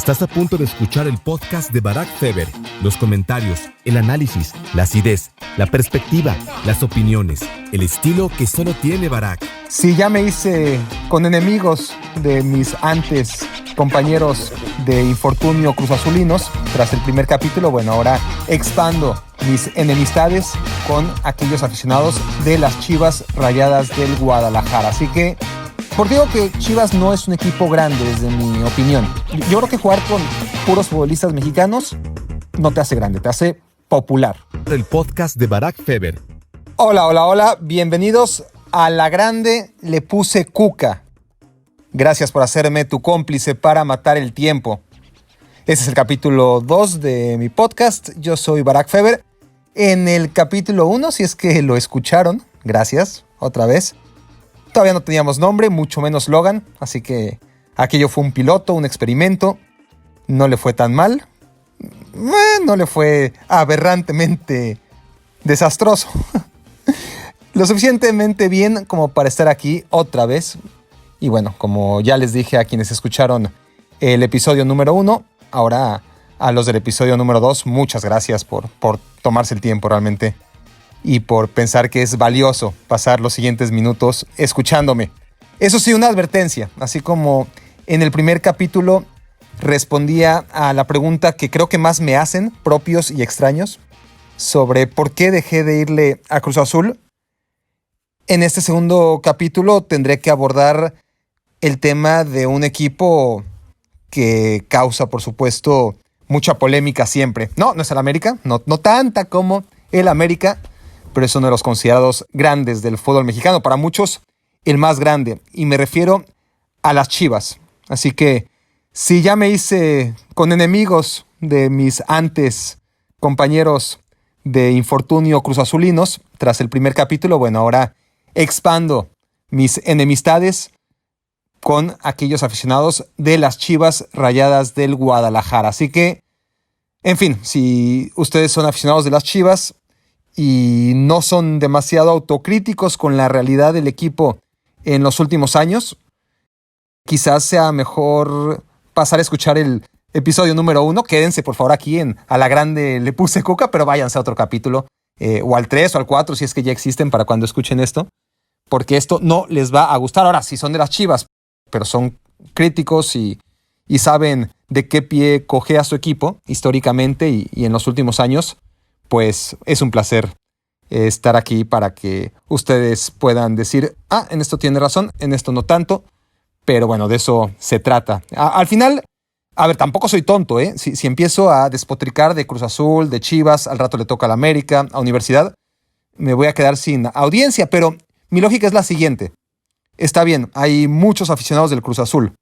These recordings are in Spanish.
Estás a punto de escuchar el podcast de Barack Feber. Los comentarios, el análisis, la acidez, la perspectiva, las opiniones, el estilo que solo tiene Barack. Si ya me hice con enemigos de mis antes compañeros de infortunio cruzazulinos tras el primer capítulo, bueno, ahora expando mis enemistades con aquellos aficionados de las Chivas Rayadas del Guadalajara. Así que, porque digo que Chivas no es un equipo grande desde mi opinión. Yo creo que jugar con puros futbolistas mexicanos no te hace grande, te hace popular. El podcast de Barack Feber. Hola, bienvenidos a La Grande Le Puse Cuca. Gracias por hacerme tu cómplice para matar el tiempo. Este es el capítulo 2 de mi podcast. Yo soy Barack Feber. En el capítulo 1, si es que lo escucharon, gracias, otra vez. Todavía no teníamos nombre, mucho menos Logan, así que aquello fue un piloto, un experimento. No le fue tan mal. No le fue aberrantemente desastroso. Lo suficientemente bien como para estar aquí otra vez. Y bueno, como ya les dije a quienes escucharon el episodio número 1, ahora a los del episodio número 2, muchas gracias por tomarse el tiempo realmente y por pensar que es valioso pasar los siguientes minutos escuchándome. Eso sí, una advertencia, así como en el primer capítulo respondía a la pregunta que creo que más me hacen, propios y extraños, sobre por qué dejé de irle a Cruz Azul. En este segundo capítulo tendré que abordar el tema de un equipo que causa, por supuesto, mucha polémica siempre. No es el América, no tanta como el América, pero es uno de los considerados grandes del fútbol mexicano. Para muchos, el más grande. Y me refiero a las Chivas. Así que, si ya me hice con enemigos de mis antes compañeros de infortunio cruzazulinos tras el primer capítulo, bueno, ahora expando mis enemistades con aquellos aficionados de las Chivas Rayadas del Guadalajara. Así que, en fin, si ustedes son aficionados de las Chivas y no son demasiado autocríticos con la realidad del equipo en los últimos años, quizás sea mejor pasar a escuchar el episodio número 1. Quédense por favor aquí en A la Grande Le Puse Cuca, pero váyanse a otro capítulo, o al 3 o al 4 si es que ya existen para cuando escuchen esto, porque esto no les va a gustar. Ahora, si son de las Chivas, pero son críticos y saben de qué pie cojea su equipo históricamente y en los últimos años, pues es un placer estar aquí para que ustedes puedan decir, en esto tiene razón, en esto no tanto, pero bueno, de eso se trata. Al final, a ver, tampoco soy tonto, ¿eh? Si empiezo a despotricar de Cruz Azul, de Chivas, al rato le toca a la América, a Universidad, me voy a quedar sin audiencia, pero mi lógica es la siguiente. Está bien, hay muchos aficionados del Cruz Azul,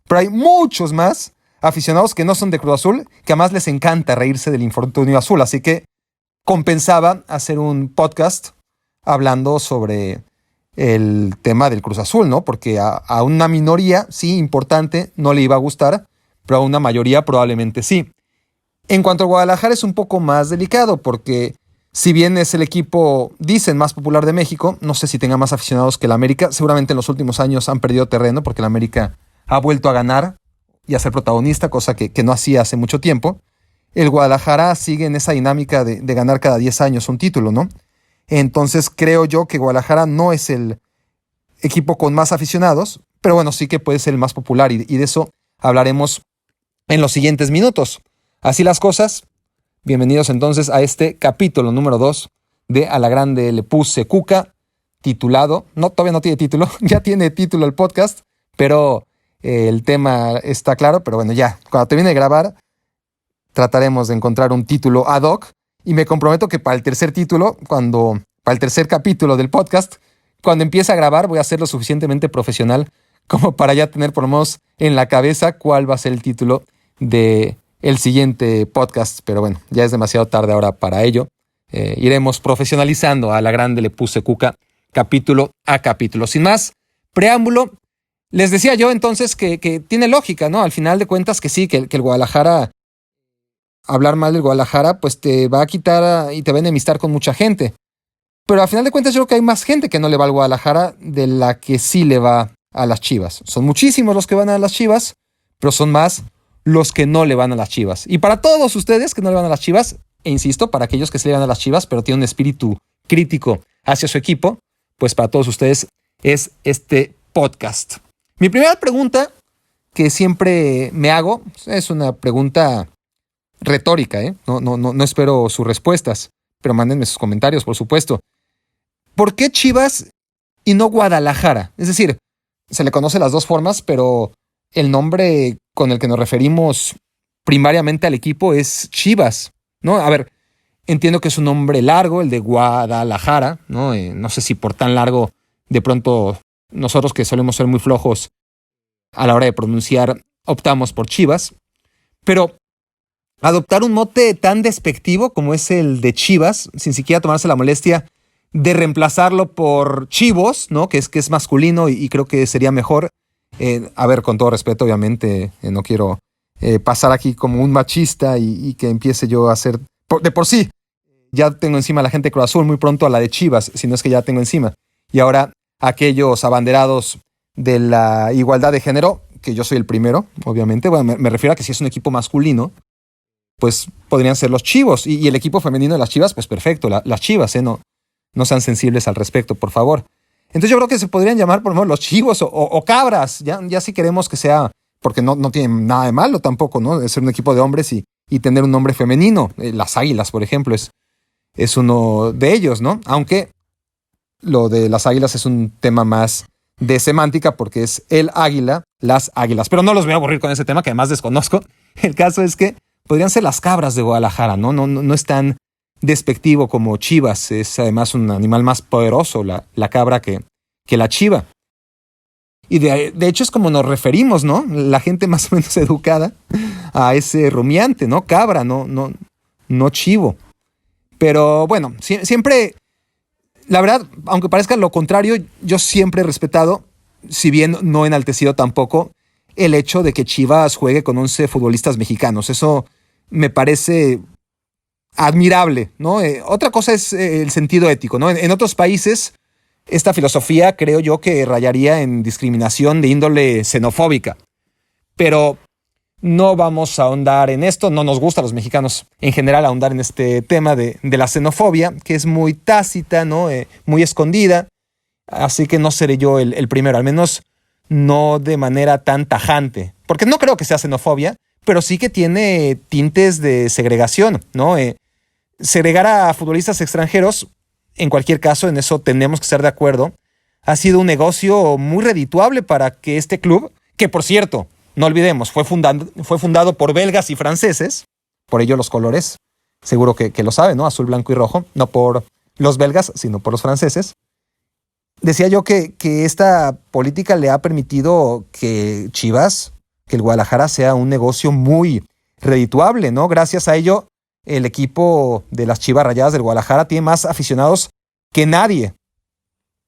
pero hay muchos más aficionados que no son de Cruz Azul, que además les encanta reírse del infortunio azul, así que compensaba hacer un podcast hablando sobre el tema del Cruz Azul, ¿no? Porque a una minoría, sí, importante, no le iba a gustar, pero a una mayoría probablemente sí. En cuanto a Guadalajara es un poco más delicado, porque si bien es el equipo, dicen, más popular de México, no sé si tenga más aficionados que el América. Seguramente en los últimos años han perdido terreno porque el América ha vuelto a ganar y a ser protagonista, cosa que no hacía hace mucho tiempo. El Guadalajara sigue en esa dinámica de ganar cada 10 años un título, ¿no? Entonces creo yo que Guadalajara no es el equipo con más aficionados, pero bueno, sí que puede ser el más popular y de eso hablaremos en los siguientes minutos. Así las cosas. Bienvenidos entonces a este capítulo número 2 de A la Grande Le Puse Cuca, titulado, todavía no tiene título, ya tiene título el podcast, pero el tema está claro, pero bueno, ya, cuando termine de grabar, trataremos de encontrar un título ad hoc y me comprometo que para el tercer capítulo del podcast, cuando empiece a grabar voy a ser lo suficientemente profesional como para ya tener por lo menos en la cabeza cuál va a ser el título de el siguiente podcast, pero bueno, ya es demasiado tarde ahora para ello. Iremos profesionalizando A la Grande Le Puse Cuca capítulo a capítulo. Sin más preámbulo, les decía yo entonces que tiene lógica, ¿no? Al final de cuentas que sí, que el Guadalajara, hablar mal del Guadalajara, pues te va a quitar y te va a enemistar con mucha gente. Pero al final de cuentas yo creo que hay más gente que no le va al Guadalajara de la que sí le va a las Chivas. Son muchísimos los que van a las Chivas, pero son más los que no le van a las Chivas. Y para todos ustedes que no le van a las Chivas, e insisto, para aquellos que sí le van a las Chivas, pero tienen un espíritu crítico hacia su equipo, pues para todos ustedes es este podcast. Mi primera pregunta que siempre me hago es una pregunta retórica, ¿eh? No espero sus respuestas, pero mándenme sus comentarios, por supuesto. ¿Por qué Chivas y no Guadalajara? Es decir, se le conoce las dos formas, pero el nombre con el que nos referimos primariamente al equipo es Chivas, ¿no? A ver, entiendo que es un nombre largo, el de Guadalajara, ¿no? No sé si por tan largo, de pronto nosotros que solemos ser muy flojos a la hora de pronunciar, optamos por Chivas, pero adoptar un mote tan despectivo como es el de Chivas, sin siquiera tomarse la molestia de reemplazarlo por Chivos, ¿no? Que es masculino y creo que sería mejor. A ver, con todo respeto, obviamente, no quiero pasar aquí como un machista y que empiece yo a hacer... De por sí, ya tengo encima a la gente de Cruz Azul, muy pronto a la de Chivas, si no es que ya tengo encima. Y ahora aquellos abanderados de la igualdad de género, que yo soy el primero, obviamente. Bueno, me refiero a que si es un equipo masculino, pues podrían ser los Chivos. Y el equipo femenino de las Chivas, pues perfecto, las Chivas, no sean sensibles al respecto, por favor. Entonces yo creo que se podrían llamar, por ejemplo, los Chivos o Cabras, ya si queremos que sea, porque no tiene nada de malo tampoco, ¿no? De ser un equipo de hombres y tener un nombre femenino. Las Águilas, por ejemplo, es uno de ellos, ¿no? Aunque lo de las Águilas es un tema más de semántica porque es el águila, las águilas. Pero no los voy a aburrir con ese tema que además desconozco. El caso es que podrían ser las Cabras de Guadalajara, ¿no? No es tan despectivo como Chivas. Es además un animal más poderoso, la cabra, que la chiva. Y de hecho es como nos referimos, ¿no? La gente más o menos educada a ese rumiante, ¿no? Cabra, no chivo. Pero bueno, siempre, la verdad, aunque parezca lo contrario, yo siempre he respetado, si bien no enaltecido tampoco, el hecho de que Chivas juegue con 11 futbolistas mexicanos. Eso me parece admirable, ¿no? Otra cosa es el sentido ético, ¿no? En otros países, esta filosofía creo yo que rayaría en discriminación de índole xenofóbica. Pero no vamos a ahondar en esto, no nos gusta a los mexicanos en general ahondar en este tema de la xenofobia, que es muy tácita, ¿no? Muy escondida, así que no seré yo el primero, al menos no de manera tan tajante, porque no creo que sea xenofobia, pero sí que tiene tintes de segregación, ¿no? Segregar a futbolistas extranjeros, en cualquier caso, en eso tenemos que estar de acuerdo, ha sido un negocio muy redituable para que este club, que por cierto, no olvidemos, fue fundado por belgas y franceses, por ello los colores, seguro que lo saben, ¿no? Azul, blanco y rojo, no por los belgas, sino por los franceses. Decía yo que esta política le ha permitido que Chivas, que el Guadalajara sea un negocio muy redituable, ¿no? Gracias a ello, el equipo de las Chivas Rayadas del Guadalajara tiene más aficionados que nadie,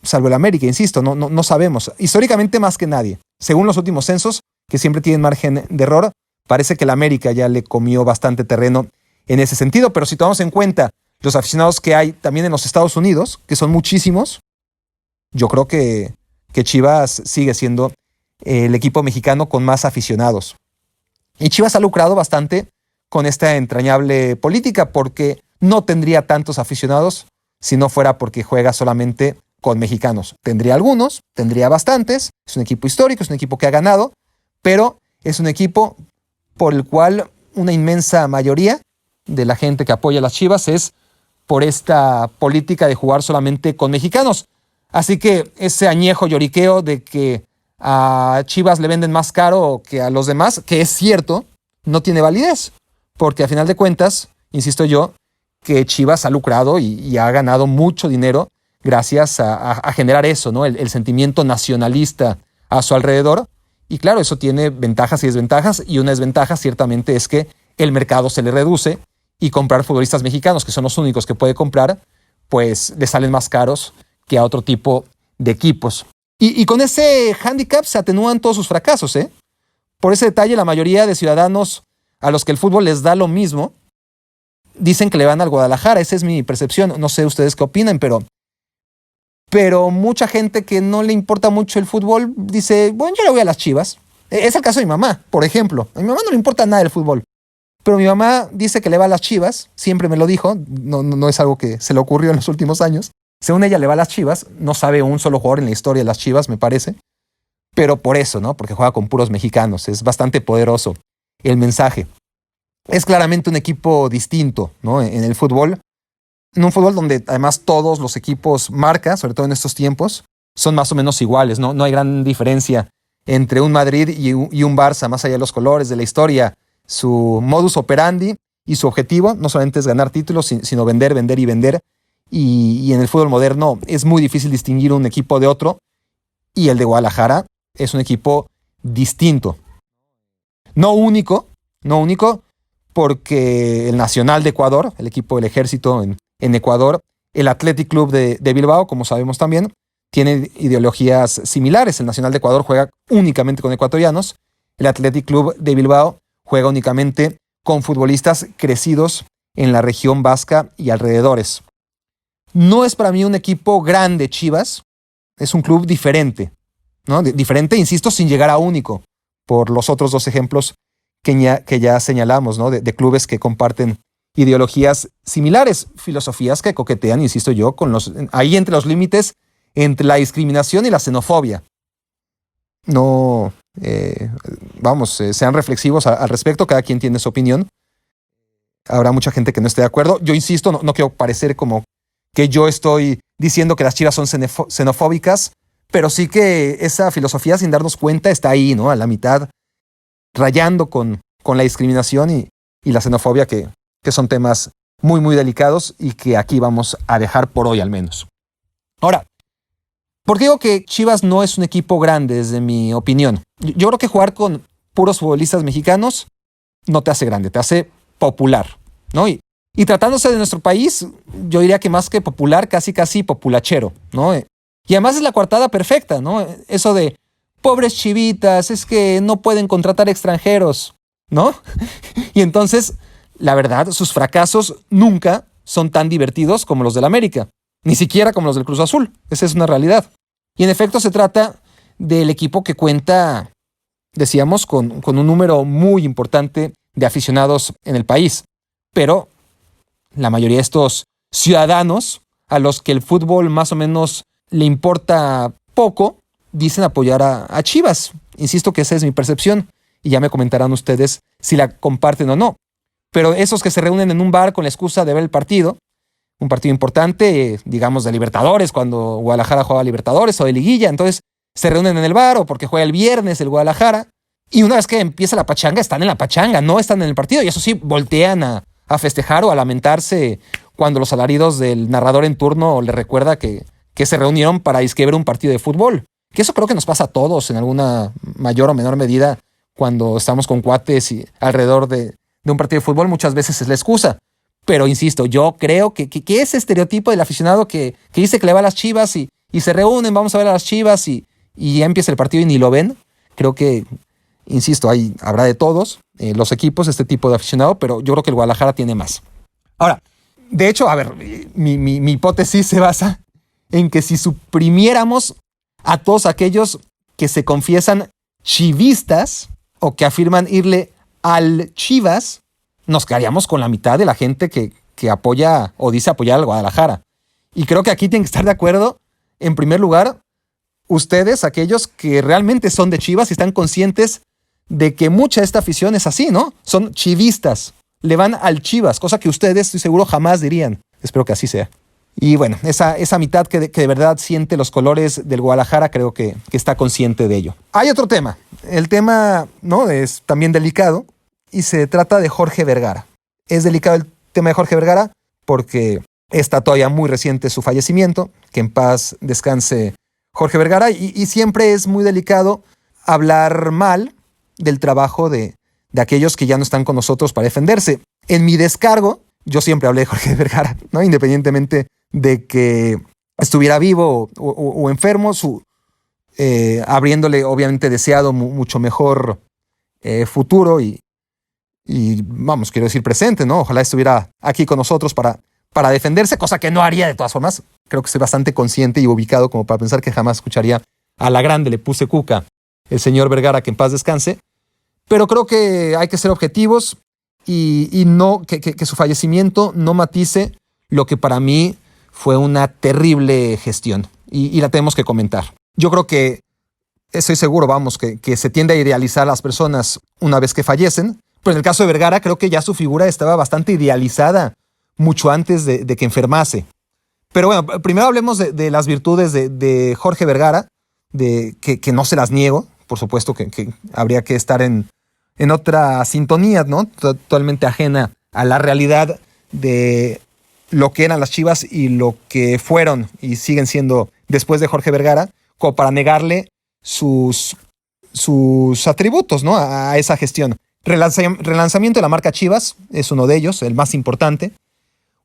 salvo el América, insisto, no sabemos. Históricamente más que nadie. Según los últimos censos, que siempre tienen margen de error, parece que el América ya le comió bastante terreno en ese sentido, pero si tomamos en cuenta los aficionados que hay también en los Estados Unidos, que son muchísimos, yo creo que Chivas sigue siendo el equipo mexicano con más aficionados. Y Chivas ha lucrado bastante con esta entrañable política porque no tendría tantos aficionados si no fuera porque juega solamente con mexicanos. Tendría algunos, tendría bastantes, es un equipo histórico, es un equipo que ha ganado, pero es un equipo por el cual una inmensa mayoría de la gente que apoya a las Chivas es por esta política de jugar solamente con mexicanos. Así que ese añejo lloriqueo de que a Chivas le venden más caro que a los demás, que es cierto, no tiene validez, porque a final de cuentas, insisto yo, que Chivas ha lucrado y ha ganado mucho dinero gracias a generar eso, ¿no? El sentimiento nacionalista a su alrededor. Y claro, eso tiene ventajas y desventajas, y una desventaja ciertamente es que el mercado se le reduce y comprar futbolistas mexicanos, que son los únicos que puede comprar, pues le salen más caros que a otro tipo de equipos. Y con ese hándicap se atenúan todos sus fracasos, ¿eh? Por ese detalle, la mayoría de ciudadanos a los que el fútbol les da lo mismo dicen que le van al Guadalajara. Esa es mi percepción. No sé ustedes qué opinan, pero mucha gente que no le importa mucho el fútbol dice, bueno, yo le voy a las Chivas. Es el caso de mi mamá, por ejemplo. A mi mamá no le importa nada el fútbol. Pero mi mamá dice que le va a las Chivas, siempre me lo dijo, no es algo que se le ocurrió en los últimos años. Según ella le va a las Chivas, no sabe un solo jugador en la historia de las Chivas, me parece. Pero por eso, ¿no? Porque juega con puros mexicanos, es bastante poderoso el mensaje. Es claramente un equipo distinto, ¿no? En el fútbol, en un fútbol donde además todos los equipos marca, sobre todo en estos tiempos, son más o menos iguales, ¿no? No hay gran diferencia entre un Madrid y un Barça, más allá de los colores, de la historia. Su modus operandi y su objetivo no solamente es ganar títulos, sino vender, vender y vender. Y en el fútbol moderno es muy difícil distinguir un equipo de otro. Y el de Guadalajara es un equipo distinto. No único, porque el Nacional de Ecuador, el equipo del Ejército en Ecuador, el Athletic Club de Bilbao, como sabemos también, tiene ideologías similares. El Nacional de Ecuador juega únicamente con ecuatorianos. El Athletic Club de Bilbao juega únicamente con futbolistas crecidos en la región vasca y alrededores. No es para mí un equipo grande, Chivas. Es un club diferente, ¿no? Diferente, insisto, sin llegar a único, por los otros dos ejemplos que ya señalamos, ¿no? De clubes que comparten ideologías similares, filosofías que coquetean, insisto yo, ahí entre los límites entre la discriminación y la xenofobia. No, sean reflexivos al respecto, cada quien tiene su opinión. Habrá mucha gente que no esté de acuerdo. Yo insisto, no quiero parecer como que yo estoy diciendo que las Chivas son xenofóbicas, pero sí que esa filosofía, sin darnos cuenta, está ahí, ¿no? A la mitad, rayando con la discriminación y la xenofobia, que son temas muy, muy delicados y que aquí vamos a dejar por hoy al menos. Ahora, ¿por qué digo que Chivas no es un equipo grande, desde mi opinión? Yo creo que jugar con puros futbolistas mexicanos no te hace grande, te hace popular, ¿no? Y tratándose de nuestro país, yo diría que más que popular, casi populachero, ¿no? Y además es la coartada perfecta, ¿no? Eso de pobres chivitas, es que no pueden contratar extranjeros, ¿no? Y entonces, la verdad, sus fracasos nunca son tan divertidos como los del América, ni siquiera como los del Cruz Azul. Esa es una realidad. Y en efecto se trata del equipo que cuenta, decíamos, con un número muy importante de aficionados en el país. Pero la mayoría de estos ciudadanos, a los que el fútbol más o menos le importa poco, dicen apoyar a Chivas. Insisto que esa es mi percepción y ya me comentarán ustedes si la comparten o no. Pero esos que se reúnen en un bar con la excusa de ver el partido, un partido importante, digamos de Libertadores, cuando Guadalajara juega Libertadores o de Liguilla, entonces se reúnen en el bar o porque juega el viernes el Guadalajara y una vez que empieza la pachanga están en la pachanga, no están en el partido y eso sí, voltean a festejar o a lamentarse cuando los alaridos del narrador en turno le recuerda que se reunieron para ver un partido de fútbol. Que eso creo que nos pasa a todos en alguna mayor o menor medida cuando estamos con cuates y alrededor de un partido de fútbol, muchas veces es la excusa. Pero insisto, yo creo que ese estereotipo del aficionado que dice que le va a las Chivas y se reúnen, vamos a ver a las Chivas y ya empieza el partido y ni lo ven, creo que, insisto, habrá de todos los equipos este tipo de aficionado, pero yo creo que el Guadalajara tiene más. Ahora, de hecho, a ver, mi hipótesis se basa en que si suprimiéramos a todos aquellos que se confiesan chivistas o que afirman irle al Chivas, nos quedaríamos con la mitad de la gente que apoya o dice apoyar al Guadalajara. Y creo que aquí tienen que estar de acuerdo, en primer lugar, ustedes, aquellos que realmente son de Chivas y están conscientes de que mucha de esta afición es así, ¿no? Son chivistas, le van al Chivas, cosa que ustedes, estoy seguro, jamás dirían. Espero que así sea. Y bueno, esa mitad que de verdad siente los colores del Guadalajara, creo que está consciente de ello. Hay otro tema. El tema, ¿no?, es también delicado y se trata de Jorge Vergara. Es delicado el tema de Jorge Vergara porque está todavía muy reciente su fallecimiento. Que en paz descanse Jorge Vergara. Y siempre es muy delicado hablar mal del trabajo de aquellos que ya no están con nosotros para defenderse. En mi descargo, yo siempre hablé de Jorge Vergara, ¿no? Independientemente de que estuviera vivo o enfermo, habiéndole obviamente deseado mucho mejor futuro y vamos, quiero decir presente, ¿no? Ojalá estuviera aquí con nosotros para defenderse, cosa que no haría de todas formas. Creo que estoy bastante consciente y ubicado como para pensar que jamás escucharía a la grande le puse cuca el señor Vergara, que en paz descanse. Pero creo que hay que ser objetivos y no que su fallecimiento no matice lo que para mí fue una terrible gestión. Y la tenemos que comentar. Yo creo que, estoy seguro, que se tiende a idealizar a las personas una vez que fallecen. Pero en el caso de Vergara, creo que ya su figura estaba bastante idealizada mucho antes de que enfermase. Pero bueno, primero hablemos de las virtudes de Jorge Vergara, que no se las niego. Por supuesto que habría que estar en otra sintonía, ¿no? Totalmente ajena a la realidad de lo que eran las Chivas y lo que fueron y siguen siendo después de Jorge Vergara, como para negarle sus atributos, ¿no? A esa gestión. Relanzamiento de la marca Chivas es uno de ellos, el más importante.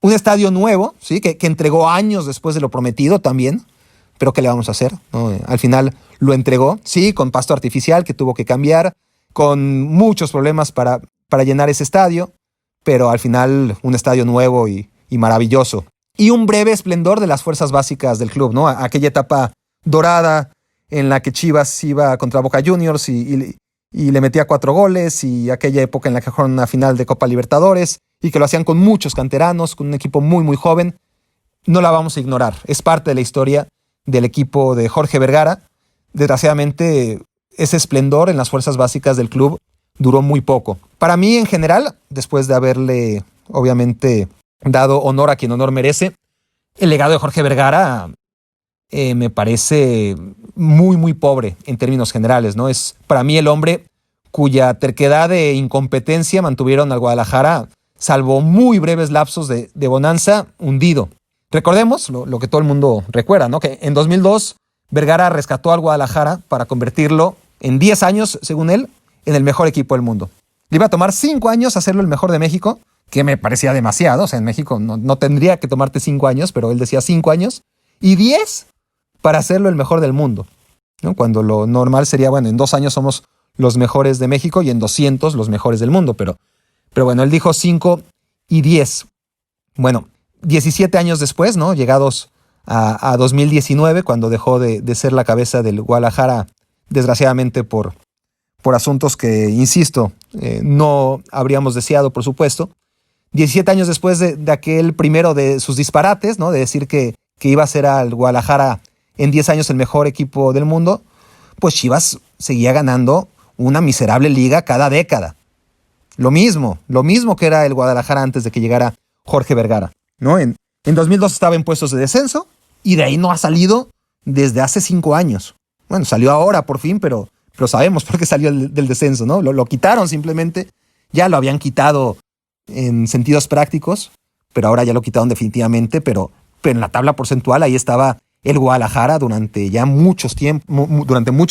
Un estadio nuevo, ¿sí? que entregó años después de lo prometido también, pero ¿qué le vamos a hacer? ¿No? Al final lo entregó, sí, con pasto artificial que tuvo que cambiar, con muchos problemas para llenar ese estadio, pero al final un estadio nuevo y maravilloso. Y un breve esplendor de las fuerzas básicas del club, ¿no? Aquella etapa dorada en la que Chivas iba contra Boca Juniors y le metía 4 goles, y aquella época en la que jugaron una final de Copa Libertadores y que lo hacían con muchos canteranos, con un equipo muy, muy joven. No la vamos a ignorar. Es parte de la historia del equipo de Jorge Vergara. Desgraciadamente, ese esplendor en las fuerzas básicas del club duró muy poco. Para mí, en general, después de haberle, obviamente, dado honor a quien honor merece, el legado de Jorge Vergara me parece muy, muy pobre en términos generales, ¿no? Es para mí el hombre cuya terquedad e incompetencia mantuvieron al Guadalajara, salvo muy breves lapsos de bonanza, hundido. Recordemos lo que todo el mundo recuerda, ¿no? Que en 2002 Vergara rescató al Guadalajara para convertirlo en 10 años, según él, en el mejor equipo del mundo. Le iba a tomar 5 años hacerlo el mejor de México, que me parecía demasiado. O sea, en México no tendría que tomarte 5 años, pero él decía 5 años. Y 10 para hacerlo el mejor del mundo, ¿no? Cuando lo normal sería, bueno, en 2 años somos los mejores de México y en 200 los mejores del mundo. Pero bueno, él dijo 5 y 10. Bueno, 17 años después, ¿no? Llegados a 2019, cuando dejó de ser la cabeza del Guadalajara, desgraciadamente por asuntos que, insisto, no habríamos deseado, por supuesto. 17 años después de aquel primero de sus disparates, ¿no? De decir que iba a ser al Guadalajara en 10 años el mejor equipo del mundo, pues Chivas seguía ganando una miserable liga cada década. Lo mismo que era el Guadalajara antes de que llegara Jorge Vergara, ¿no? En 2002 estaba en puestos de descenso y de ahí no ha salido desde hace 5 años. Bueno, salió ahora por fin, pero sabemos por qué salió del descenso, ¿no? Lo quitaron simplemente. Ya lo habían quitado en sentidos prácticos, pero ahora ya lo quitaron definitivamente, pero en la tabla porcentual ahí estaba el Guadalajara durante mucho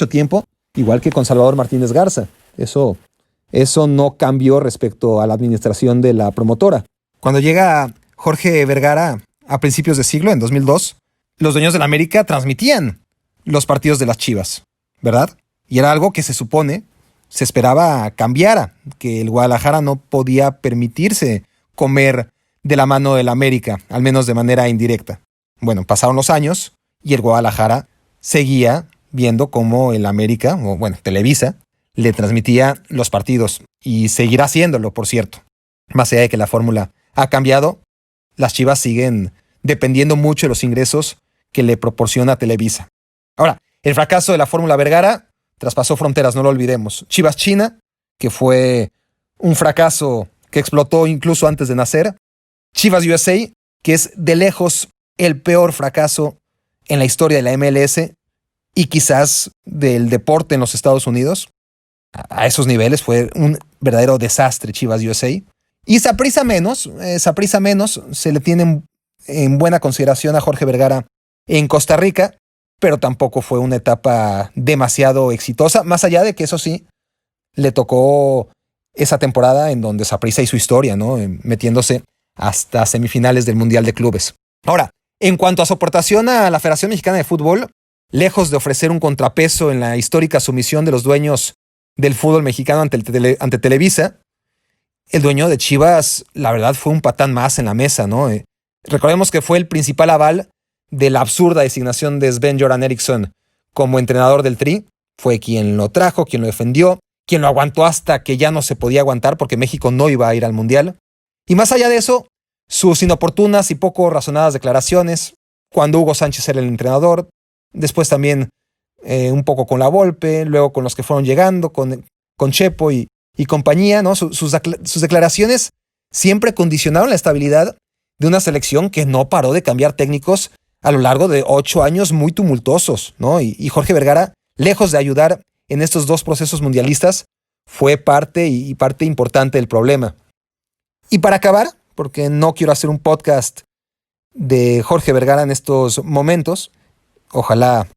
tiempo, igual que con Salvador Martínez Garza. Eso no cambió respecto a la administración de la promotora. Cuando llega Jorge Vergara a principios de siglo, en 2002, los dueños del América transmitían los partidos de las Chivas, ¿verdad? Y era algo que se esperaba cambiara, que el Guadalajara no podía permitirse comer de la mano del América, al menos de manera indirecta. Bueno, pasaron los años y el Guadalajara seguía viendo cómo el América, o bueno, Televisa, le transmitía los partidos y seguirá haciéndolo, por cierto. Más allá de que la fórmula ha cambiado, las Chivas siguen dependiendo mucho de los ingresos que le proporciona Televisa. Ahora, el fracaso de la fórmula Vergara traspasó fronteras, no lo olvidemos. Chivas China, que fue un fracaso que explotó incluso antes de nacer. Chivas USA, que es de lejos el peor fracaso en la historia de la MLS y quizás del deporte en los Estados Unidos. A esos niveles fue un verdadero desastre Chivas USA. Y Saprissa menos, se le tiene en buena consideración a Jorge Vergara en Costa Rica, pero tampoco fue una etapa demasiado exitosa, más allá de que eso sí, le tocó esa temporada en donde Saprissa hizo historia, ¿no? Metiéndose hasta semifinales del Mundial de Clubes. Ahora, en cuanto a su aportación a la Federación Mexicana de Fútbol, lejos de ofrecer un contrapeso en la histórica sumisión de los dueños del fútbol mexicano ante Televisa, el dueño de Chivas, la verdad, fue un patán más en la mesa, ¿no? Recordemos que fue el principal aval de la absurda designación de Sven-Göran Eriksson como entrenador del Tri, fue quien lo trajo, quien lo defendió, quien lo aguantó hasta que ya no se podía aguantar porque México no iba a ir al Mundial. Y más allá de eso, sus inoportunas y poco razonadas declaraciones, cuando Hugo Sánchez era el entrenador, después también un poco con la Volpe, luego con los que fueron llegando, con Chepo y compañía, ¿no? Sus declaraciones siempre condicionaron la estabilidad de una selección que no paró de cambiar técnicos a lo largo de 8 años muy tumultuosos, ¿no? Y Jorge Vergara, lejos de ayudar en estos 2 procesos mundialistas, fue parte importante del problema. Y para acabar, porque no quiero hacer un podcast de Jorge Vergara en estos momentos, ojalá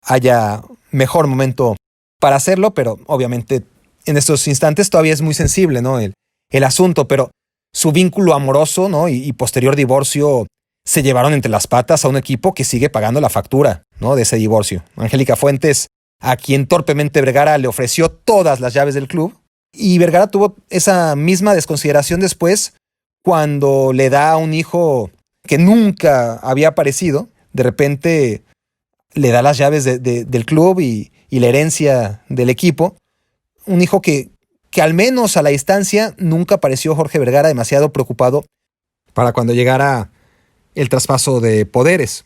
haya mejor momento para hacerlo, pero obviamente en estos instantes todavía es muy sensible, ¿no? El asunto, pero su vínculo amoroso, ¿no? y posterior divorcio se llevaron entre las patas a un equipo que sigue pagando la factura, ¿no? de ese divorcio. Angélica Fuentes, a quien torpemente Vergara le ofreció todas las llaves del club, y Vergara tuvo esa misma desconsideración después cuando le da a un hijo que nunca había aparecido, de repente le da las llaves del club y la herencia del equipo, un hijo que al menos a la distancia nunca pareció Jorge Vergara demasiado preocupado para cuando llegara el traspaso de poderes.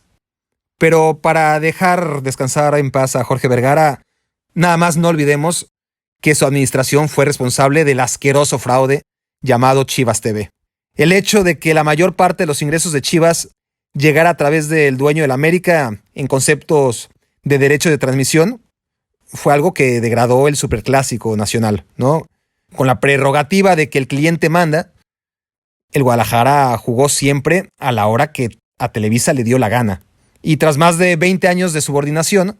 Pero para dejar descansar en paz a Jorge Vergara, nada más no olvidemos que su administración fue responsable del asqueroso fraude llamado Chivas TV. El hecho de que la mayor parte de los ingresos de Chivas llegara a través del dueño del América en conceptos de derecho de transmisión fue algo que degradó el superclásico nacional, ¿no? Con la prerrogativa de que el cliente manda, el Guadalajara jugó siempre a la hora que a Televisa le dio la gana. Y tras más de 20 años de subordinación,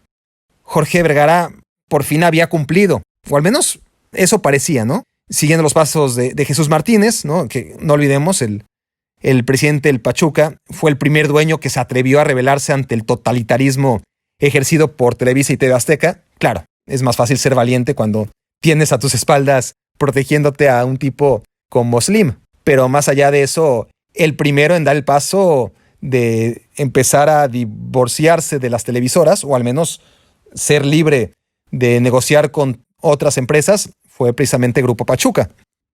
Jorge Vergara por fin había cumplido, o al menos eso parecía, ¿no? Siguiendo los pasos de Jesús Martínez, ¿no? Que no olvidemos, el presidente del Pachuca fue el primer dueño que se atrevió a rebelarse ante el totalitarismo ejercido por Televisa y TV Azteca. Claro, es más fácil ser valiente cuando tienes a tus espaldas protegiéndote a un tipo como Slim. Pero más allá de eso, el primero en dar el paso de empezar a divorciarse de las televisoras, o al menos ser libre de negociar con otras empresas, fue precisamente Grupo Pachuca.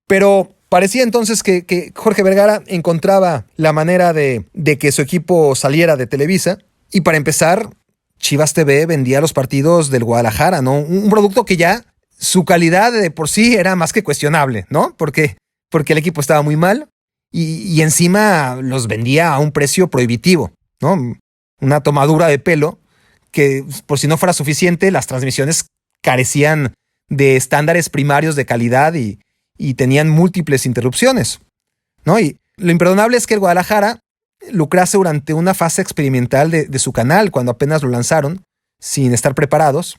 Pero parecía entonces que Jorge Vergara encontraba la manera de que su equipo saliera de Televisa. Y para empezar, Chivas TV vendía los partidos del Guadalajara, ¿no? Un producto que ya su calidad de por sí era más que cuestionable, ¿no? Porque el equipo estaba muy mal y encima los vendía a un precio prohibitivo, ¿no? Una tomadura de pelo que, por si no fuera suficiente, las transmisiones carecían de estándares primarios de calidad y tenían múltiples interrupciones, ¿no? Y lo imperdonable es que el Guadalajara lucrase durante una fase experimental de su canal cuando apenas lo lanzaron, sin estar preparados,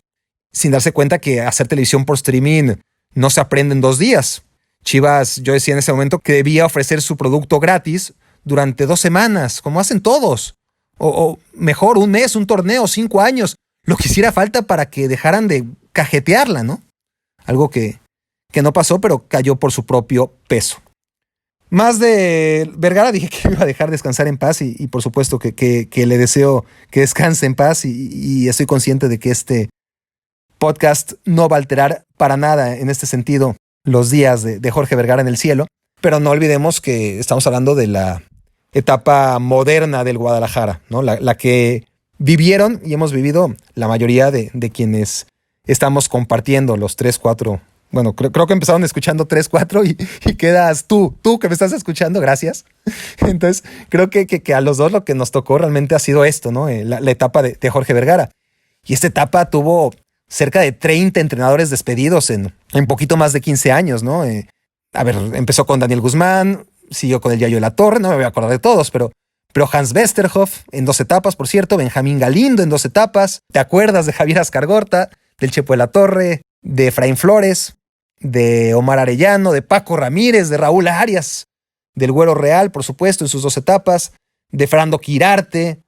sin darse cuenta que hacer televisión por streaming no se aprende en 2 días. Chivas, yo decía en ese momento que debía ofrecer su producto gratis durante 2 semanas, como hacen todos. O mejor, 1 mes, un torneo, 5 años, lo que hiciera falta para que dejaran de cajetearla, ¿no? Algo que no pasó, pero cayó por su propio peso. Más de Vergara, dije que iba a dejar descansar en paz y por supuesto que le deseo que descanse en paz y estoy consciente de que este podcast no va a alterar para nada en este sentido los días de Jorge Vergara en el cielo, pero no olvidemos que estamos hablando de la etapa moderna del Guadalajara, ¿no? La que vivieron y hemos vivido la mayoría de quienes estamos compartiendo los 3, 4. Bueno, creo que empezaron escuchando 3, 4 y quedas tú que me estás escuchando, gracias. Entonces, creo que a los dos lo que nos tocó realmente ha sido esto, ¿no? La etapa de Jorge Vergara. Y esta etapa tuvo cerca de 30 entrenadores despedidos en poquito más de 15 años, ¿no? Empezó con Daniel Guzmán, siguió con el Yayo de la Torre, no me voy a acordar de todos, pero Hans Westerhoff en 2 etapas, por cierto, Benjamín Galindo en 2 etapas. ¿Te acuerdas de Javier Ascargorta, del Chepo de la Torre, de Efraín Flores, de Omar Arellano, de Paco Ramírez, de Raúl Arias, del Güero Real, por supuesto, en sus 2 etapas, de Fernando Quirarte,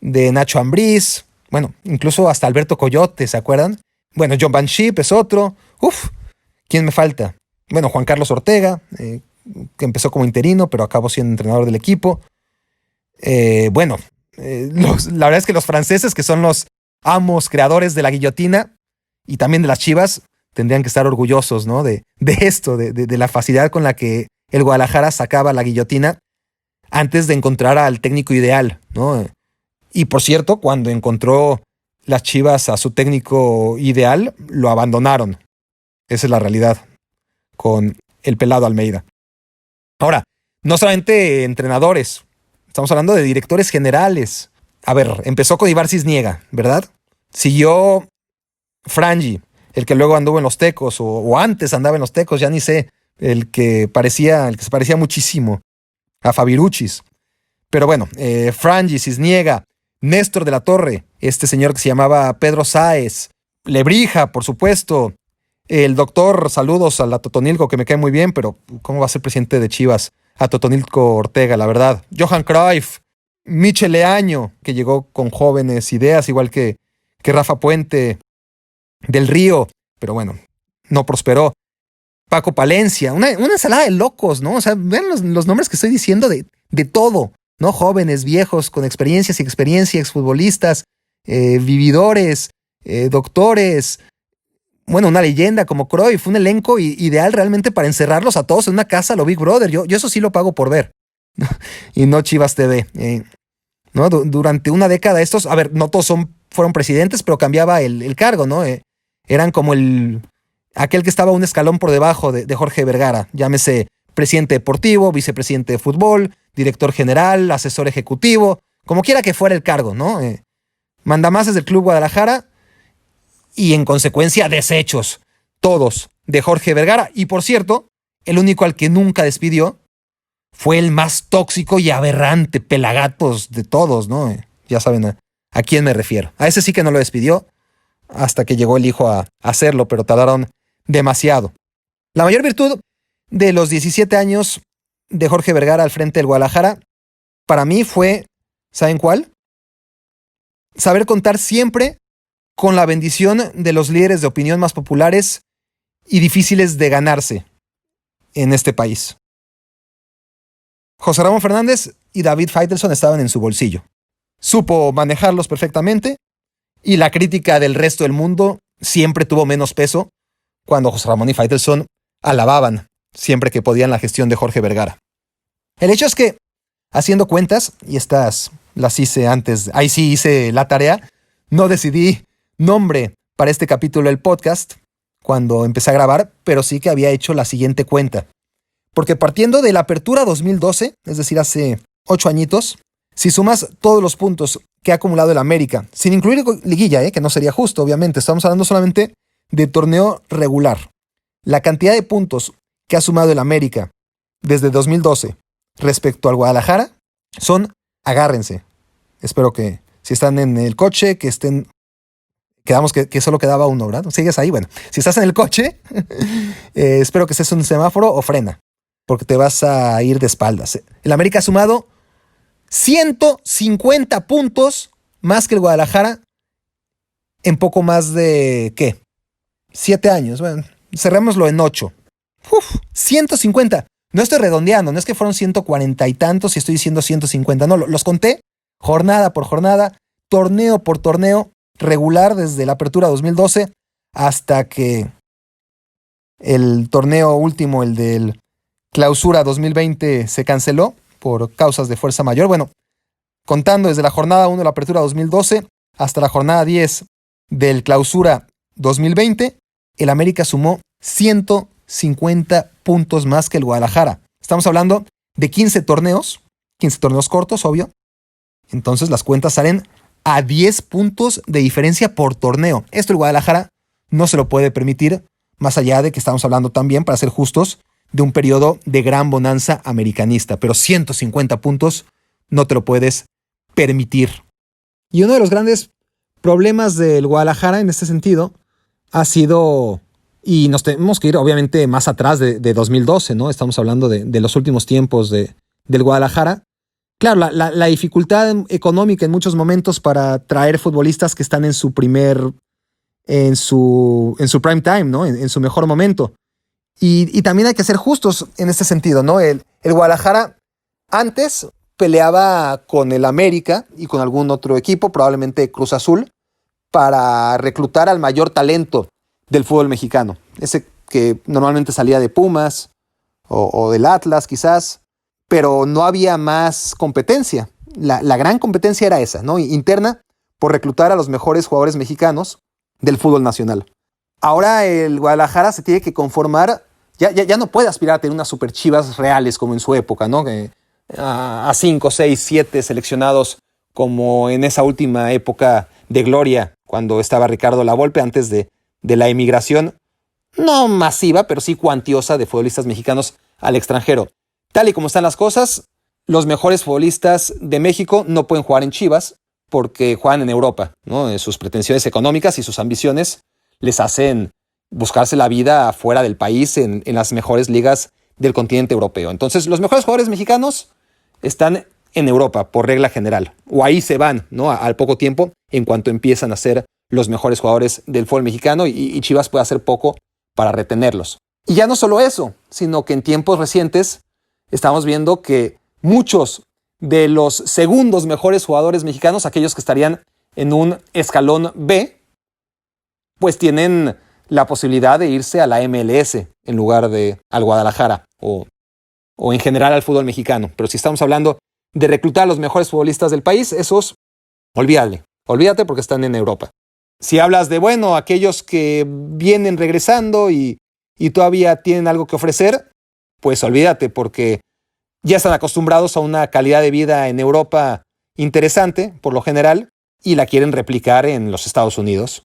de Nacho Ambriz, bueno, incluso hasta Alberto Coyote, ¿se acuerdan? Bueno, John Van Schip es otro. ¿Quién me falta? Bueno, Juan Carlos Ortega, que empezó como interino, pero acabó siendo entrenador del equipo. La verdad es que los franceses, que son los amos creadores de la guillotina, y también de las Chivas tendrían que estar orgullosos, ¿no? De esto, de la facilidad con la que el Guadalajara sacaba la guillotina antes de encontrar al técnico ideal, ¿no? Y por cierto, cuando encontró las Chivas a su técnico ideal, lo abandonaron. Esa es la realidad con el pelado Almeida. Ahora, no solamente entrenadores, estamos hablando de directores generales. A ver, empezó con Ibar Cisniega, ¿verdad? Siguió Frangi, el que luego anduvo en los Tecos, o antes andaba en los Tecos, ya ni sé, el que se parecía muchísimo a Fabiruchis. Pero bueno, Frangi, Cisniega, Néstor de la Torre, este señor que se llamaba Pedro Sáez, Lebrija, por supuesto, el doctor, saludos a la Totonilco, que me cae muy bien, pero ¿cómo va a ser presidente de Chivas? A Totonilco Ortega, la verdad. Johan Cruyff, Michel Leaño, que llegó con jóvenes ideas, igual que Rafa Puente, Del Río, pero bueno, no prosperó. Paco Palencia, una ensalada de locos, ¿no? O sea, vean los nombres que estoy diciendo de todo, ¿no? Jóvenes, viejos, con experiencias y experiencia, exfutbolistas, vividores, doctores. Bueno, una leyenda como Cruyff, un elenco ideal realmente para encerrarlos a todos en una casa, lo Big Brother. Yo eso sí lo pago por ver. Y no Chivas TV. ¿No? Durante una década estos, a ver, no todos fueron presidentes, pero cambiaba el cargo, ¿no? Eran como aquel que estaba un escalón por debajo de Jorge Vergara. Llámese presidente deportivo, vicepresidente de fútbol, director general, asesor ejecutivo, como quiera que fuera el cargo, ¿no? Mandamases del Club Guadalajara y en consecuencia desechos, todos, de Jorge Vergara. Y por cierto, el único al que nunca despidió fue el más tóxico y aberrante pelagatos de todos, ¿no? Ya saben a quién me refiero. A ese sí que no lo despidió hasta que llegó el hijo a hacerlo, pero tardaron demasiado. La mayor virtud de los 17 años de Jorge Vergara al frente del Guadalajara, para mí fue, ¿saben cuál? Saber contar siempre con la bendición de los líderes de opinión más populares y difíciles de ganarse en este país. José Ramón Fernández y David Faitelson estaban en su bolsillo. Supo manejarlos perfectamente y la crítica del resto del mundo siempre tuvo menos peso cuando José Ramón y Faitelson alababan siempre que podían la gestión de Jorge Vergara. El hecho es que, haciendo cuentas, y estas las hice antes, ahí sí hice la tarea, no decidí nombre para este capítulo del podcast cuando empecé a grabar, pero sí que había hecho la siguiente cuenta. Porque partiendo de la apertura 2012, es decir, hace 8 añitos, si sumas todos los puntos que ha acumulado el América, sin incluir liguilla, que no sería justo, obviamente, estamos hablando solamente de torneo regular. La cantidad de puntos que ha sumado el América desde 2012 respecto al Guadalajara son, agárrense, espero que si están en el coche, que estén, quedamos que solo quedaba uno, ¿verdad? ¿Sigues ahí? Bueno, si estás en el coche, espero que estés en un semáforo o frena, porque te vas a ir de espaldas. El América ha sumado 150 puntos más que el Guadalajara en poco más de, ¿qué? 7 años. Bueno, cerrémoslo en 8. 150. No estoy redondeando, no es que fueron 140 y tantos y estoy diciendo 150. No, los conté jornada por jornada, torneo por torneo, regular desde la apertura 2012 hasta que el torneo último, el del Clausura 2020, se canceló por causas de fuerza mayor. Bueno, contando desde la jornada 1 de la apertura 2012 hasta la jornada 10 del Clausura 2020, el América sumó 150 puntos más que el Guadalajara. Estamos hablando de 15 torneos cortos, obvio. Entonces las cuentas salen a 10 puntos de diferencia por torneo. Esto el Guadalajara no se lo puede permitir, más allá de que estamos hablando también, para ser justos, de un periodo de gran bonanza americanista. Pero 150 puntos no te lo puedes permitir. Y uno de los grandes problemas del Guadalajara en este sentido ha sido, y nos tenemos que ir obviamente más atrás de 2012, ¿no? Estamos hablando de los últimos tiempos del Guadalajara. Claro, la dificultad económica en muchos momentos para traer futbolistas que están en su prime time, ¿no? En su mejor momento. Y también hay que ser justos en este sentido, ¿no? El Guadalajara antes peleaba con el América y con algún otro equipo, probablemente Cruz Azul, para reclutar al mayor talento del fútbol mexicano. Ese que normalmente salía de Pumas o del Atlas quizás, pero no había más competencia. La gran competencia era esa, ¿no? Interna, por reclutar a los mejores jugadores mexicanos del fútbol nacional. Ahora el Guadalajara se tiene que conformar, ya no puede aspirar a tener unas super Chivas reales como en su época, ¿no? A 5, 6, 7 seleccionados como en esa última época de gloria, cuando estaba Ricardo Lavolpe, antes de la emigración, no masiva, pero sí cuantiosa de futbolistas mexicanos al extranjero. Tal y como están las cosas, los mejores futbolistas de México no pueden jugar en Chivas porque juegan en Europa, ¿no? Sus pretensiones económicas y sus ambiciones les hacen buscarse la vida fuera del país en las mejores ligas del continente europeo. Entonces, los mejores jugadores mexicanos están en Europa, por regla general, o ahí se van, ¿no? Al poco tiempo, en cuanto empiezan a ser los mejores jugadores del fútbol mexicano, y Chivas puede hacer poco para retenerlos. Y ya no solo eso, sino que en tiempos recientes estamos viendo que muchos de los segundos mejores jugadores mexicanos, aquellos que estarían en un escalón B, pues tienen la posibilidad de irse a la MLS en lugar de al Guadalajara o en general al fútbol mexicano. Pero si estamos hablando de reclutar a los mejores futbolistas del país, esos, olvídate porque están en Europa. Si hablas de, bueno, aquellos que vienen regresando y todavía tienen algo que ofrecer, pues olvídate porque ya están acostumbrados a una calidad de vida en Europa interesante, por lo general, y la quieren replicar en los Estados Unidos,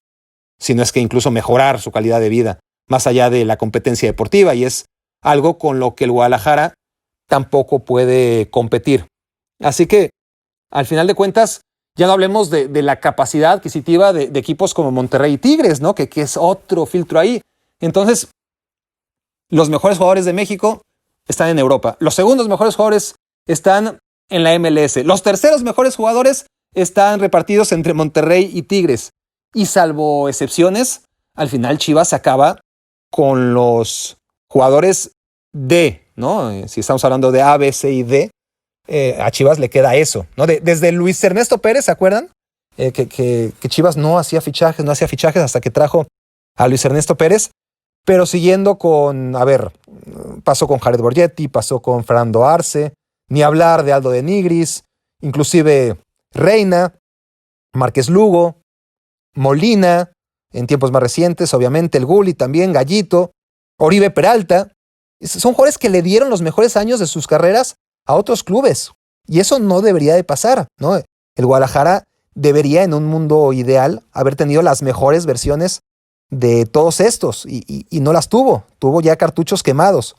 si no es que incluso mejorar su calidad de vida, más allá de la competencia deportiva, y es algo con lo que el Guadalajara tampoco puede competir. Así que, al final de cuentas, ya no hablemos de la capacidad adquisitiva de equipos como Monterrey y Tigres, ¿no? Que es otro filtro ahí. Entonces, los mejores jugadores de México están en Europa. Los segundos mejores jugadores están en la MLS. Los terceros mejores jugadores están repartidos entre Monterrey y Tigres. Y salvo excepciones, al final Chivas acaba con los jugadores D, ¿no? Si estamos hablando de A, B, C y D, a Chivas le queda eso, ¿no? Desde Luis Ernesto Pérez, ¿se acuerdan? Que Chivas no hacía fichajes hasta que trajo a Luis Ernesto Pérez. Pero siguiendo con, pasó con Jared Borgetti, pasó con Fernando Arce, ni hablar de Aldo de Nigris, inclusive Reina, Márquez Lugo, Molina, en tiempos más recientes, obviamente, el Gulli también, Gallito, Oribe Peralta. Son jugadores que le dieron los mejores años de sus carreras a otros clubes. Y eso no debería de pasar, ¿no? El Guadalajara debería, en un mundo ideal, haber tenido las mejores versiones de todos estos y no las tuvo. Tuvo ya cartuchos quemados.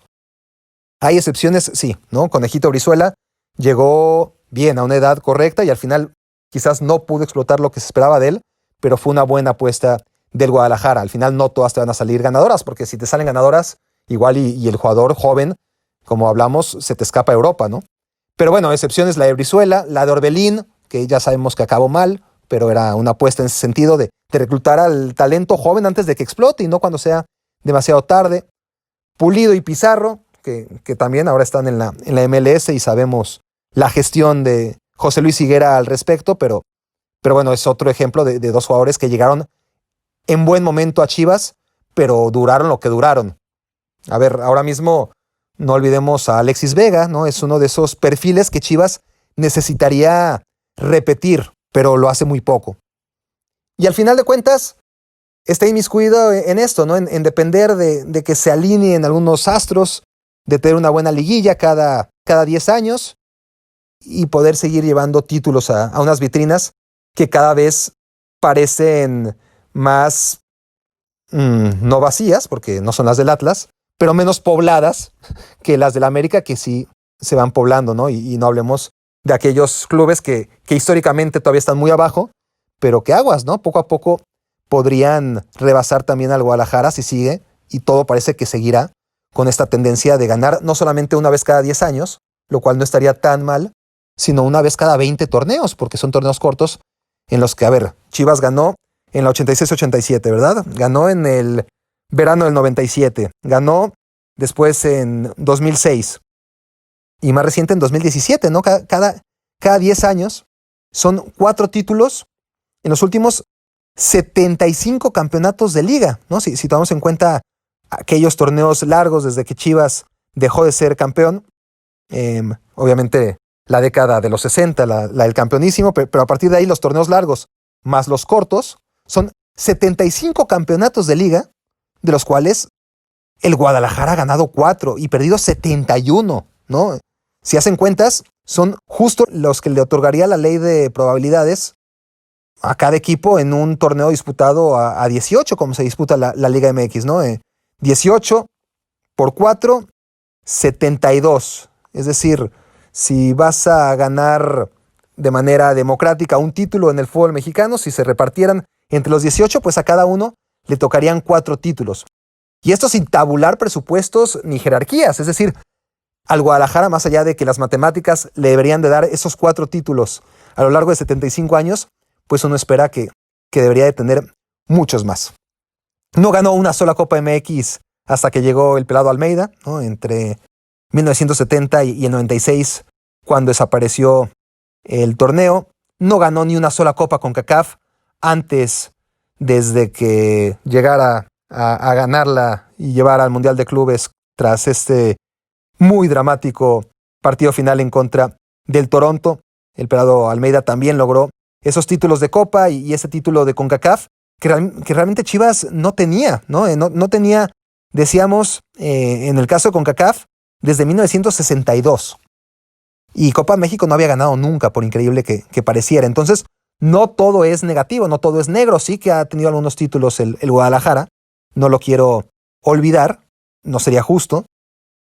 Hay excepciones, sí, ¿no? Conejito Brizuela llegó bien a una edad correcta y al final quizás no pudo explotar lo que se esperaba de él, pero fue una buena apuesta del Guadalajara. Al final no todas te van a salir ganadoras, porque si te salen ganadoras, igual y el jugador joven, como hablamos, se te escapa a Europa, ¿no? Pero bueno, excepciones la de Brizuela, la de Orbelín, que ya sabemos que acabó mal, pero era una apuesta en ese sentido de reclutar al talento joven antes de que explote y no cuando sea demasiado tarde. Pulido y Pizarro, que también ahora están en la MLS y sabemos la gestión de José Luis Higuera al respecto, pero bueno, es otro ejemplo de dos jugadores que llegaron en buen momento a Chivas, pero duraron lo que duraron. Ahora mismo no olvidemos a Alexis Vega, ¿no? Es uno de esos perfiles que Chivas necesitaría repetir, pero lo hace muy poco. Y al final de cuentas, está inmiscuido en esto, ¿no? En depender de que se alineen algunos astros, de tener una buena liguilla cada 10 años y poder seguir llevando títulos a unas vitrinas que cada vez parecen más no vacías, porque no son las del Atlas, pero menos pobladas que las del América, que sí se van poblando, ¿no? Y no hablemos de aquellos clubes que históricamente todavía están muy abajo, pero que aguas, ¿no? Poco a poco podrían rebasar también al Guadalajara si sigue, y todo parece que seguirá con esta tendencia de ganar no solamente una vez cada 10 años, lo cual no estaría tan mal, sino una vez cada 20 torneos, porque son torneos cortos en los que, Chivas ganó en la 86-87, ¿verdad? Ganó en el verano del 97, ganó después en 2006 y más reciente en 2017, ¿no? Cada 10 años son 4 títulos en los últimos 75 campeonatos de liga, ¿no? Si tomamos en cuenta aquellos torneos largos desde que Chivas dejó de ser campeón, obviamente la década de los 60, la del campeonísimo, pero a partir de ahí los torneos largos más los cortos son 75 campeonatos de liga, de los cuales el Guadalajara ha ganado 4 y perdido 71, ¿no? Si hacen cuentas, son justo los que le otorgaría la ley de probabilidades a cada equipo en un torneo disputado a 18, como se disputa la Liga MX, ¿no? 18 por 4, 72. Es decir, si vas a ganar de manera democrática un título en el fútbol mexicano, si se repartieran entre los 18, pues a cada uno le tocarían 4 títulos. Y esto sin tabular presupuestos ni jerarquías. Es decir, al Guadalajara, más allá de que las matemáticas le deberían de dar esos 4 títulos a lo largo de 75 años, pues uno espera que debería de tener muchos más. No ganó una sola Copa MX hasta que llegó el pelado Almeida, ¿no? Entre 1970 y el 96, cuando desapareció el torneo. No ganó ni una sola Copa CONCACAF antes, desde que llegara a ganarla y llevar al Mundial de Clubes tras este muy dramático partido final en contra del Toronto. El pelado Almeida también logró esos títulos de Copa y ese título de CONCACAF que realmente Chivas no tenía, ¿no? No tenía, decíamos, en el caso de CONCACAF, desde 1962. Y Copa México no había ganado nunca, por increíble que pareciera. Entonces, no todo es negativo, no todo es negro. Sí que ha tenido algunos títulos el Guadalajara, no lo quiero olvidar, no sería justo,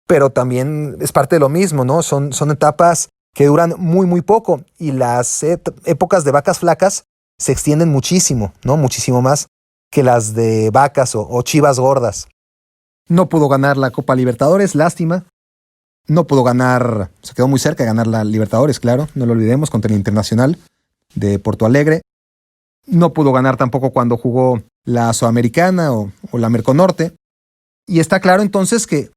pero también es parte de lo mismo, ¿no? Son etapas que duran muy, muy poco, y las épocas de vacas flacas se extienden muchísimo, ¿no? Muchísimo más que las de vacas o chivas gordas. No pudo ganar la Copa Libertadores, lástima. No pudo ganar, se quedó muy cerca de ganar la Libertadores, claro, no lo olvidemos, contra el Internacional de Porto Alegre. No pudo ganar tampoco cuando jugó la Sudamericana o la Merconorte. Y está claro entonces que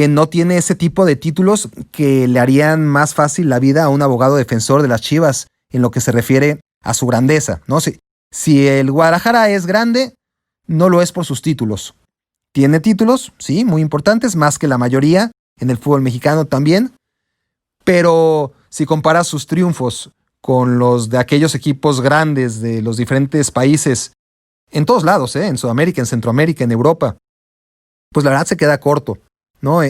no tiene ese tipo de títulos que le harían más fácil la vida a un abogado defensor de las Chivas en lo que se refiere a su grandeza, ¿no? Si el Guadalajara es grande, no lo es por sus títulos. Tiene títulos, sí, muy importantes, más que la mayoría en el fútbol mexicano también, pero si comparas sus triunfos con los de aquellos equipos grandes de los diferentes países, en todos lados, en Sudamérica, en Centroamérica, en Europa, pues la verdad se queda corto, ¿no?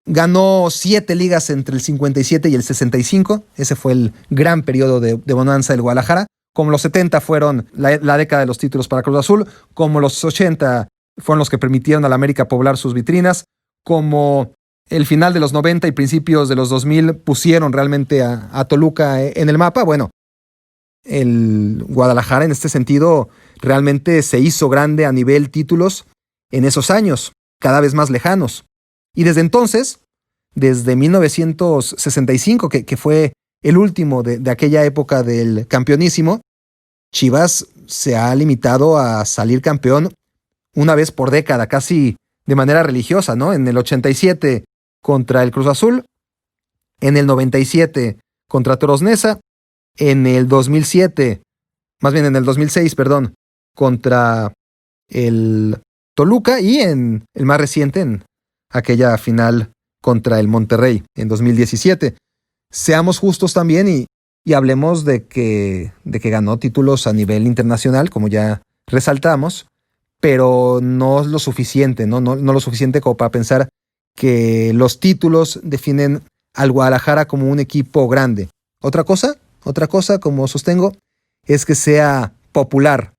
Ganó 7 ligas entre el 57 y el 65, ese fue el gran periodo de bonanza del Guadalajara. Como los 70 fueron la década de los títulos para Cruz Azul, como los 80 fueron los que permitieron a la América poblar sus vitrinas, como el final de los 90 y principios de los 2000 pusieron realmente a Toluca en el mapa. Bueno, el Guadalajara en este sentido realmente se hizo grande a nivel títulos en esos años, cada vez más lejanos. Y desde entonces, desde 1965, que fue el último de aquella época del campeonísimo, Chivas se ha limitado a salir campeón una vez por década, casi de manera religiosa, ¿no? En el 87 contra el Cruz Azul, en el 97 contra Toros Neza, en el 2007, más bien en el 2006, perdón, contra el Toluca, y en el más reciente, en aquella final contra el Monterrey en 2017. Seamos justos también y hablemos de que ganó títulos a nivel internacional, como ya resaltamos, pero no es lo suficiente, no lo suficiente como para pensar que los títulos definen al Guadalajara como un equipo grande. Otra cosa, como sostengo, es que sea popular,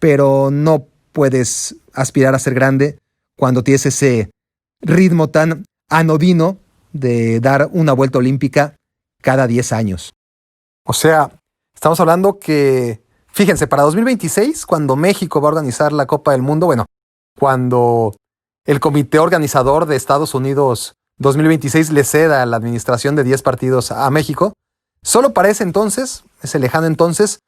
pero no puedes aspirar a ser grande cuando tienes ese ritmo tan anodino de dar una vuelta olímpica cada 10 años. O sea, estamos hablando que, fíjense, para 2026, cuando México va a organizar la Copa del Mundo, bueno, cuando el comité organizador de Estados Unidos 2026 le ceda la administración de 10 partidos a México, solo para ese entonces, ese lejano entonces,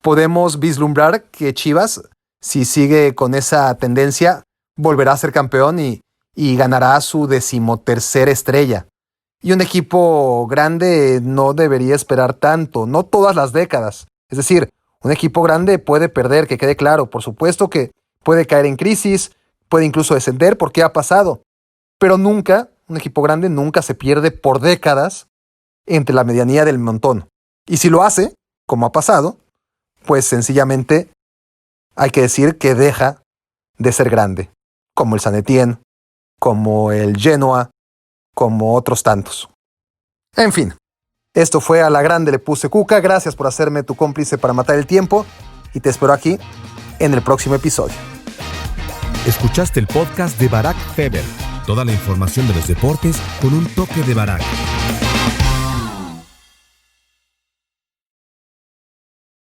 podemos vislumbrar que Chivas, si sigue con esa tendencia, volverá a ser campeón y ganará su 13ª estrella. Y un equipo grande no debería esperar tanto, no todas las décadas. Es decir, Un equipo grande puede perder, que quede claro. Por supuesto que puede caer en crisis, puede incluso descender porque ha pasado. Pero nunca, un equipo grande nunca se pierde por décadas entre la medianía del montón. Y si lo hace, como ha pasado, pues sencillamente hay que decir que deja de ser grande. Como el San Etienne, como el Genoa, como otros tantos. En fin, esto fue A la Grande le puse Cuca. Gracias por hacerme tu cómplice para matar el tiempo y te espero aquí en el próximo episodio. Escuchaste el podcast de Barack Feber. Toda la información de los deportes con un toque de Barack.